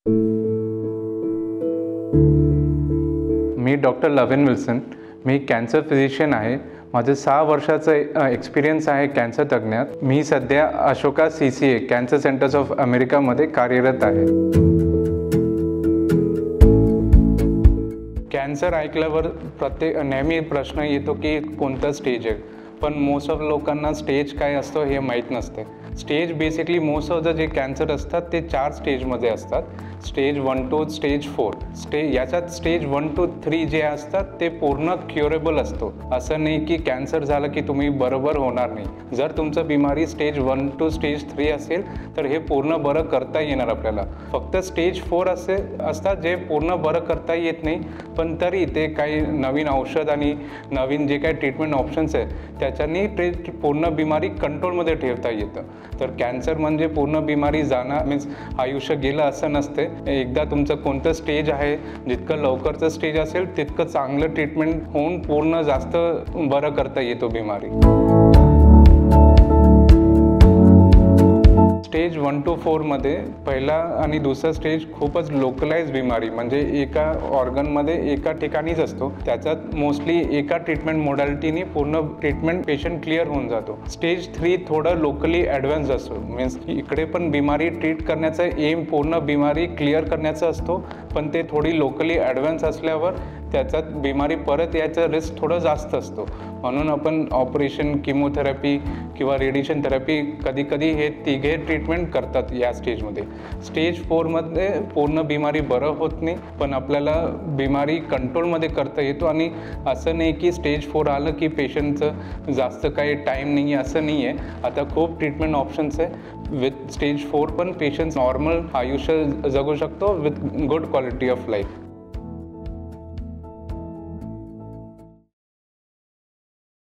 मी doctor लवेन Wilson. मी cancer physician आहे. माझं 6 वर्षाचं एक्सपिरियन्स आहे कॅन्सर तज्ज्ञात. मी सध्या Ashoka CCA cancer centers of अमेरिकामध्ये कार्यरत आहे. कॅन्सर ऐकल्यावर नेहमी प्रश्न येतो की कोणतं स्टेज आहे, पण मोस्ट ऑफ लोकांना स्टेज काय असतं हे माहीत नसते. Stage basically most of the जे कॅन्सर असतात ते 4 स्टेजमध्ये असतात. Stage 1 to stage 4. याच्यात स्टेज 1 to 3 जे असतात ते पूर्ण क्युरेबल असतो. असं नाही की कॅन्सर झालं की तुम्ही बरोबर होणार नाही. जर तुमचं बिमारी स्टेज 1 to स्टेज 3 असेल तर हे पूर्ण बरं करता येणार आपल्याला. फक्त स्टेज 4 असे असतात जे पूर्ण बरं करता येत नाही, पण तरी ते काही नवीन औषध आणि नवीन जे काही ट्रीटमेंट ऑप्शन्स आहे त्याच्यानी ते पूर्ण बिमारी कंट्रोलमध्ये ठेवता येतं. तर कॅन्सर म्हणजे पूर्ण बिमारी जाणं मीन्स आयुष्य गेलं असं नसते. एकदा तुमचं कोणतं स्टेज आहे, जितकं लवकरचं स्टेज असेल तितकं चांगलं ट्रीटमेंट होऊन पूर्ण जास्त बरं करता येतो बिमारी. स्टेज 1 to 4 मध्ये पहिला आणि दुसरा स्टेज खूपच लोकलाइज बिमारी, म्हणजे एका ऑर्गनमध्ये एका ठिकाणीच असतो. त्याच्यात मोस्टली एका ट्रीटमेंट मोडॅलिटीने पूर्ण ट्रीटमेंट पेशंट क्लिअर होऊन जातो. स्टेज 3 थोडं लोकली ॲडव्हान्स असतो. मीन्स इकडे पण बिमारी ट्रीट करण्याचा एम पूर्ण बिमारी क्लिअर करण्याचा असतो, पण ते थोडी लोकली ॲडव्हान्स असल्यावर त्याच्यात बिमारी परत यायचा रिस्क थोडं जास्त असतो. म्हणून आपण ऑपरेशन, किमोथेरपी किंवा रेडिएशन थेरपी कधी हे तिघे ट्रीटमेंट करतात या स्टेजमध्ये. स्टेज 4मध्ये पूर्ण बिमारी बरं होत नाही, पण आपल्याला बिमारी कंट्रोलमध्ये करता येतो. आणि असं नाही की स्टेज 4 आलं की पेशंटचं जास्त काही टाईम नाही आहे, असं नाही आहे. आता खूप ट्रीटमेंट ऑप्शन्स आहे. विथ स्टेज 4 पण पेशंट नॉर्मल आयुष्य जगू शकतो with good quality of life.